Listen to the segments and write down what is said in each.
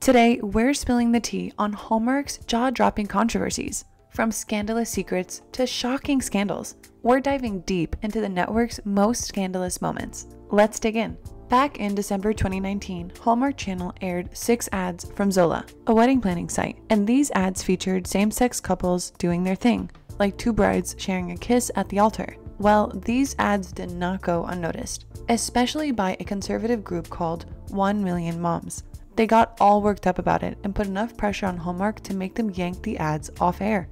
Today, we're spilling the tea on Hallmark's jaw-dropping controversies. From scandalous secrets to shocking scandals, we're diving deep into the network's most scandalous moments. Let's dig in. Back in December 2019, Hallmark Channel aired 6 ads from Zola, a wedding planning site, and these ads featured same-sex couples doing their thing, like 2 brides sharing a kiss at the altar. Well, these ads did not go unnoticed, especially by a conservative group called 1 Million Moms. They got all worked up about it and put enough pressure on Hallmark to make them yank the ads off air.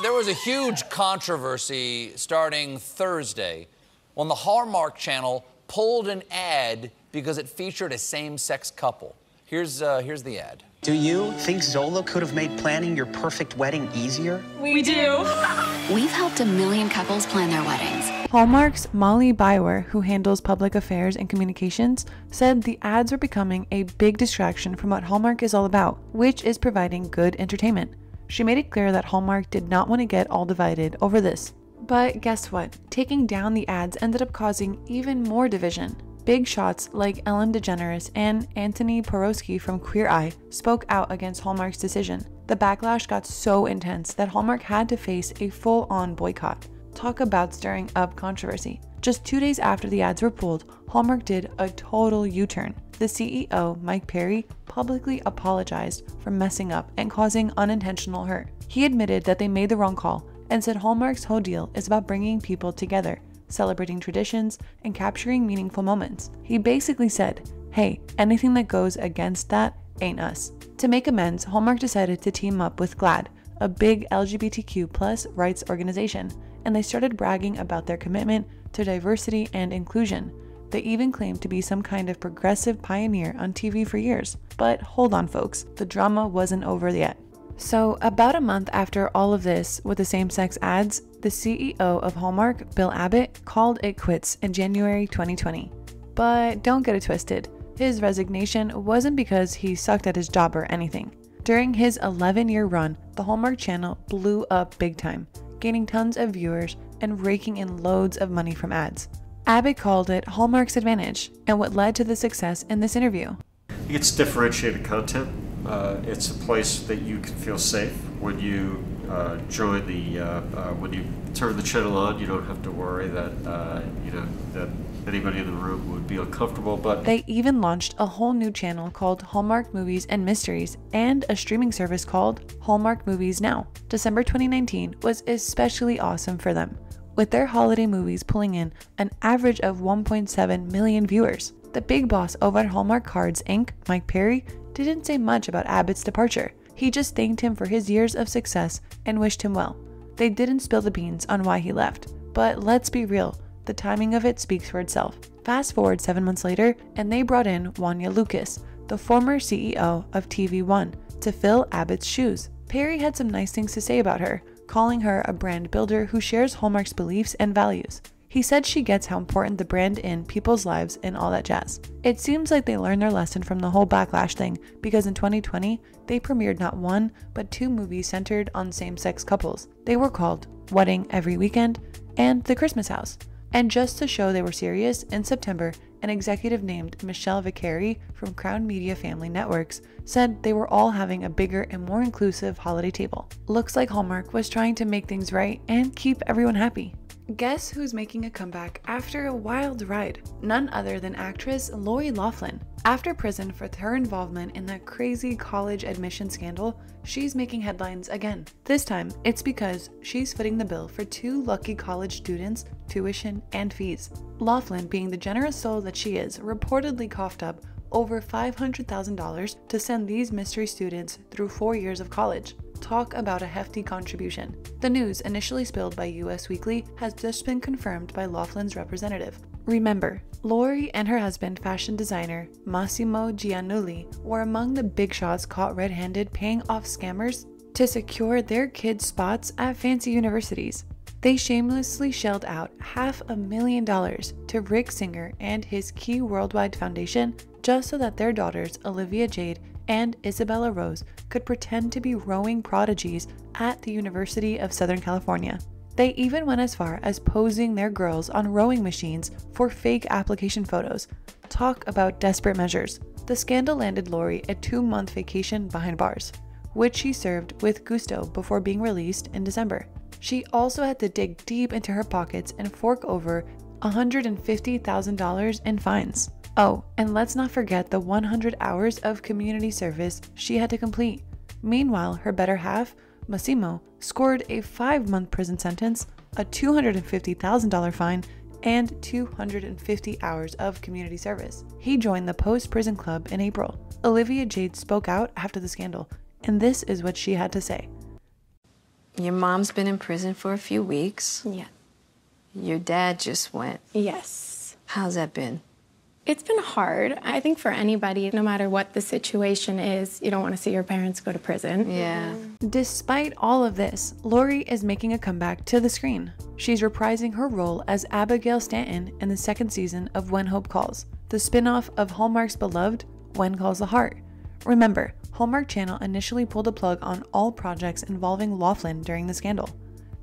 There was a huge controversy starting Thursday when the Hallmark Channel pulled an ad because it featured a same-sex couple. Here's the ad. Do you think Zola could have made planning your perfect wedding easier? We do. We've helped 1 million couples plan their weddings. Hallmark's Molly Byware, who handles public affairs and communications, said the ads were becoming a big distraction from what Hallmark is all about, which is providing good entertainment. She made it clear that Hallmark did not want to get all divided over this. But guess what? Taking down the ads ended up causing even more division. Big shots like Ellen DeGeneres and Anthony Porowski from Queer Eye spoke out against Hallmark's decision. The backlash got so intense that Hallmark had to face a full-on boycott. Talk about stirring up controversy. Just 2 days after the ads were pulled, Hallmark did a total U-turn. The CEO, Mike Perry, publicly apologized for messing up and causing unintentional hurt. He admitted that they made the wrong call and said Hallmark's whole deal is about bringing people together, celebrating traditions, and capturing meaningful moments. He basically said, hey, anything that goes against that ain't us. To make amends, Hallmark decided to team up with GLAAD, a big LGBTQ+ rights organization, and they started bragging about their commitment to diversity and inclusion. They even claimed to be some kind of progressive pioneer on TV for years. But hold on folks, the drama wasn't over yet. So about a month after all of this with the same-sex ads, the CEO of Hallmark, Bill Abbott, called it quits in January 2020. But don't get it twisted. His resignation wasn't because he sucked at his job or anything. During his 11-year run, the Hallmark Channel blew up big time, gaining tons of viewers and raking in loads of money from ads. Abbott called it Hallmark's advantage and what led to the success in this interview. It's differentiated content. It's a place that you can feel safe when you when you turn the channel on. You don't have to worry that that anybody in the room would be uncomfortable. But they even launched a whole new channel called Hallmark Movies and Mysteries and a streaming service called Hallmark Movies Now. December 2019 was especially awesome for them, with their holiday movies pulling in an average of 1.7 million viewers. The big boss over at Hallmark Cards Inc., Mike Perry, didn't say much about Abbott's departure. He just thanked him for his years of success and wished him well. They didn't spill the beans on why he left, but let's be real, the timing of it speaks for itself. Fast forward 7 months later, and they brought in Wanya Lucas, the former CEO of TV One, to fill Abbott's shoes. Perry had some nice things to say about her, calling her a brand builder who shares Hallmark's beliefs and values. He said she gets how important the brand in people's lives and all that jazz. It seems like they learned their lesson from the whole backlash thing, because in 2020, they premiered not 1, but 2 movies centered on same-sex couples. They were called Wedding Every Weekend and The Christmas House. And just to show they were serious, in September, an executive named Michelle Vicari from Crown Media Family Networks said they were all having a bigger and more inclusive holiday table. Looks like Hallmark was trying to make things right and keep everyone happy. Guess who's making a comeback after a wild ride? None other than actress Lori Loughlin. After prison for her involvement in that crazy college admission scandal, she's making headlines again. This time, it's because she's footing the bill for 2 lucky college students' tuition and fees. Loughlin, being the generous soul that she is, reportedly coughed up over $500,000 to send these mystery students through 4 years of college. Talk about a hefty contribution. The news, initially spilled by US Weekly, has just been confirmed by Loughlin's representative. Remember, Lori and her husband, fashion designer Massimo Giannulli, were among the big shots caught red-handed paying off scammers to secure their kids' spots at fancy universities. They shamelessly shelled out $500,000 to Rick Singer and his Key Worldwide Foundation just so that their daughters, Olivia Jade and Isabella Rose, could pretend to be rowing prodigies at the University of Southern California. They even went as far as posing their girls on rowing machines for fake application photos. Talk about desperate measures. The scandal landed Lori a 2-month vacation behind bars, which she served with gusto before being released in December. She also had to dig deep into her pockets and fork over $150,000 in fines. Oh, and let's not forget the 100 hours of community service she had to complete. Meanwhile, her better half, Massimo, scored a 5-month prison sentence, a $250,000 fine, and 250 hours of community service. He joined the post-prison club in April. Olivia Jade spoke out after the scandal, and this is what she had to say. Your mom's been in prison for a few weeks. Yeah. Your dad just went. Yes. How's that been? It's been hard. I think for anybody, no matter what the situation is, you don't want to see your parents go to prison. Yeah. Despite all of this, Lori is making a comeback to the screen. She's reprising her role as Abigail Stanton in the 2nd season of When Hope Calls, the spin-off of Hallmark's beloved When Calls the Heart. Remember, Hallmark Channel initially pulled the plug on all projects involving Laughlin during the scandal.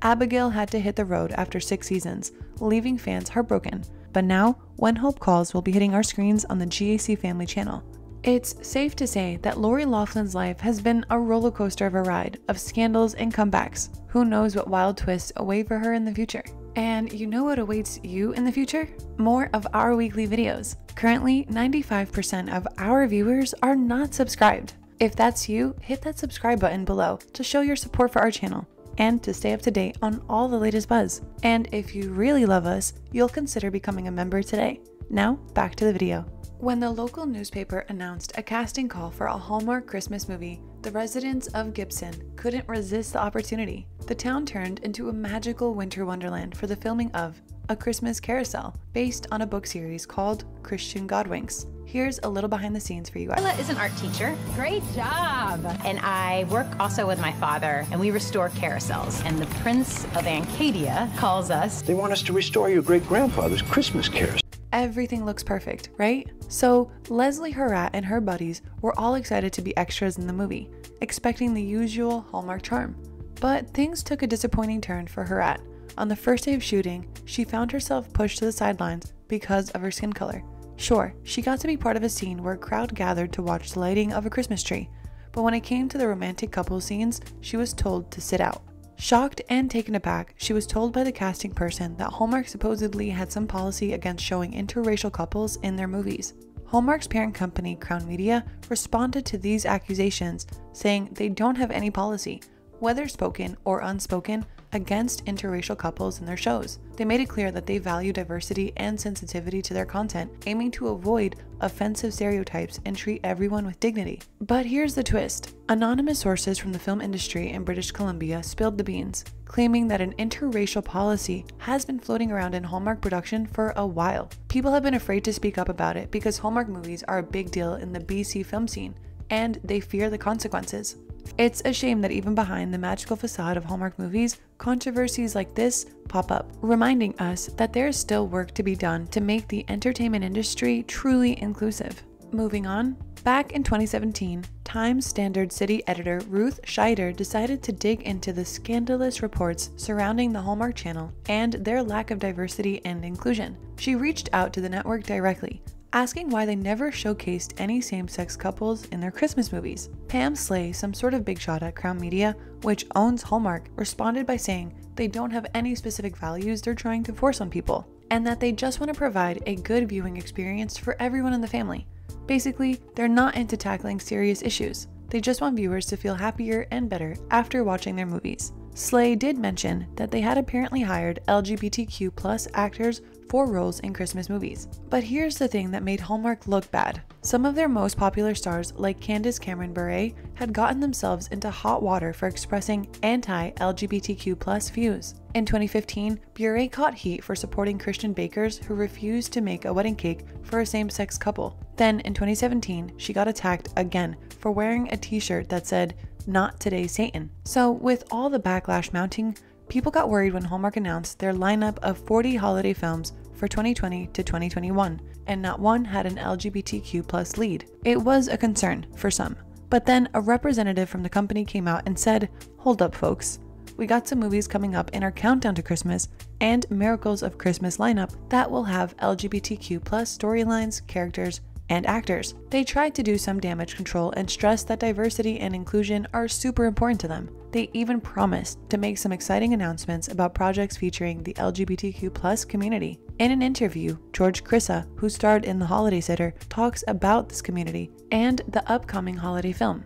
Abigail had to hit the road after 6 seasons, leaving fans heartbroken. But now, When Hope Calls will be hitting our screens on the GAC Family Channel. It's safe to say that Lori Loughlin's life has been a roller coaster of a ride of scandals and comebacks. Who knows what wild twists await for her in the future? And you know what awaits you in the future? More of our weekly videos. Currently, 95% of our viewers are not subscribed. If that's you, hit that subscribe button below to show your support for our channel and to stay up to date on all the latest buzz. And if you really love us, you'll consider becoming a member today. Now, back to the video. When the local newspaper announced a casting call for a Hallmark Christmas movie, the residents of Gibson couldn't resist the opportunity. The town turned into a magical winter wonderland for the filming of A Christmas Carousel, based on a book series called Christian Godwinks. Here's a little behind the scenes for you guys. Carla is an art teacher. Great job. And I work also with my father, and we restore carousels. And the Prince of Ancadia calls us. They want us to restore your great-grandfather's Christmas carousel. Everything looks perfect, right? So Leslie Hurrat and her buddies were all excited to be extras in the movie, expecting the usual Hallmark charm. But things took a disappointing turn for Hurrat. On the first day of shooting, she found herself pushed to the sidelines because of her skin color. Sure, she got to be part of a scene where a crowd gathered to watch the lighting of a Christmas tree, but when it came to the romantic couple scenes, she was told to sit out. Shocked and taken aback, she was told by the casting person that Hallmark supposedly had some policy against showing interracial couples in their movies. Hallmark's parent company, Crown Media, responded to these accusations, saying they don't have any policy, whether spoken or unspoken, against interracial couples in their shows. They made it clear that they value diversity and sensitivity to their content, aiming to avoid offensive stereotypes and treat everyone with dignity. But here's the twist. Anonymous sources from the film industry in British Columbia spilled the beans, claiming that an interracial policy has been floating around in Hallmark production for a while. People have been afraid to speak up about it because Hallmark movies are a big deal in the BC film scene, and they fear the consequences. It's a shame that even behind the magical facade of Hallmark movies, controversies like this pop up, reminding us that there is still work to be done to make the entertainment industry truly inclusive. Moving on, back in 2017, Times Standard City editor Ruth Scheider decided to dig into the scandalous reports surrounding the Hallmark Channel and their lack of diversity and inclusion. She reached out to the network directly, asking why they never showcased any same-sex couples in their Christmas movies. Pam Slay, some sort of big shot at Crown Media, which owns Hallmark, responded by saying they don't have any specific values they're trying to force on people, and that they just want to provide a good viewing experience for everyone in the family. Basically, they're not into tackling serious issues. They just want viewers to feel happier and better after watching their movies. Slay did mention that they had apparently hired LGBTQ+ actors for roles in Christmas movies. But here's the thing that made Hallmark look bad. Some of their most popular stars, like Candace Cameron Bure, had gotten themselves into hot water for expressing anti-LGBTQ+ views. In 2015, Bure caught heat for supporting Christian bakers who refused to make a wedding cake for a same-sex couple. Then in 2017, she got attacked again for wearing a t-shirt that said, "Not Today, Satan." So with all the backlash mounting, people got worried when Hallmark announced their lineup of 40 holiday films for 2020 to 2021, and not one had an LGBTQ+ lead. It was a concern for some. But then a representative from the company came out and said, "Hold up, folks. We got some movies coming up in our countdown to Christmas and Miracles of Christmas lineup that will have LGBTQ+ storylines, characters, and actors. They tried to do some damage control and stressed that diversity and inclusion are super important to them. They even promised to make some exciting announcements about projects featuring the LGBTQ+ community. In an interview, George Crissa, who starred in The Holiday Sitter, talks about this community and the upcoming holiday film.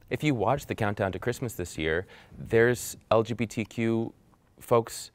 If you watch the countdown to Christmas this year, there's LGBTQ folks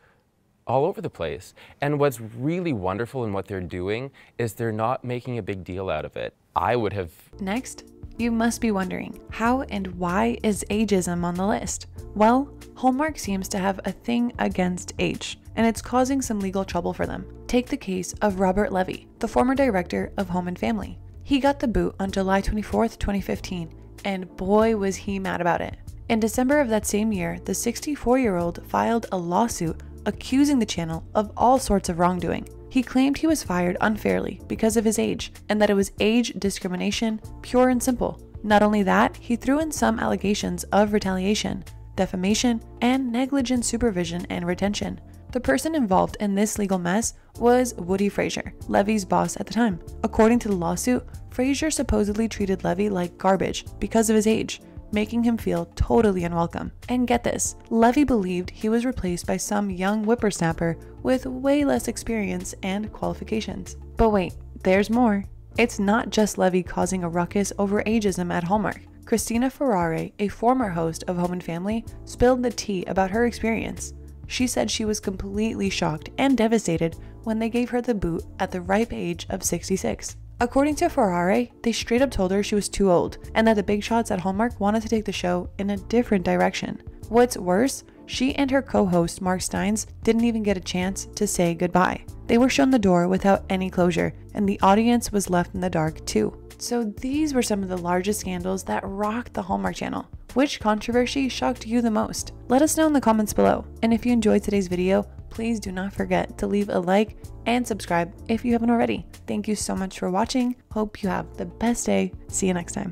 all over the place. And what's really wonderful in what they're doing is they're not making a big deal out of it. I would have... Next, you must be wondering, how and why is ageism on the list? Well, Hallmark seems to have a thing against age, and it's causing some legal trouble for them. Take the case of Robert Levy, the former director of Home and Family. He got the boot on July 24th, 2015, and boy was he mad about it. In December of that same year, the 64-year-old filed a lawsuit accusing the channel of all sorts of wrongdoing. He claimed he was fired unfairly because of his age, and that it was age discrimination, pure and simple. Not only that, he threw in some allegations of retaliation, defamation, and negligent supervision and retention. The person involved in this legal mess was Woody Frazier, Levy's boss at the time. According to the lawsuit, Frazier supposedly treated Levy like garbage because of his age, making him feel totally unwelcome. And get this, Levy believed he was replaced by some young whippersnapper with way less experience and qualifications. But wait, there's more. It's not just Levy causing a ruckus over ageism at Hallmark. Christina Ferrare, a former host of Home and Family, spilled the tea about her experience. She said she was completely shocked and devastated when they gave her the boot at the ripe age of 66. According to Ferrare, they straight up told her she was too old and that the big shots at Hallmark wanted to take the show in a different direction. What's worse, she and her co-host Mark Steins didn't even get a chance to say goodbye. They were shown the door without any closure, and the audience was left in the dark too. So these were some of the largest scandals that rocked the Hallmark Channel. Which controversy shocked you the most? Let us know in the comments below. And if you enjoyed today's video, please do not forget to leave a like and subscribe if you haven't already. Thank you so much for watching. Hope you have the best day. See you next time.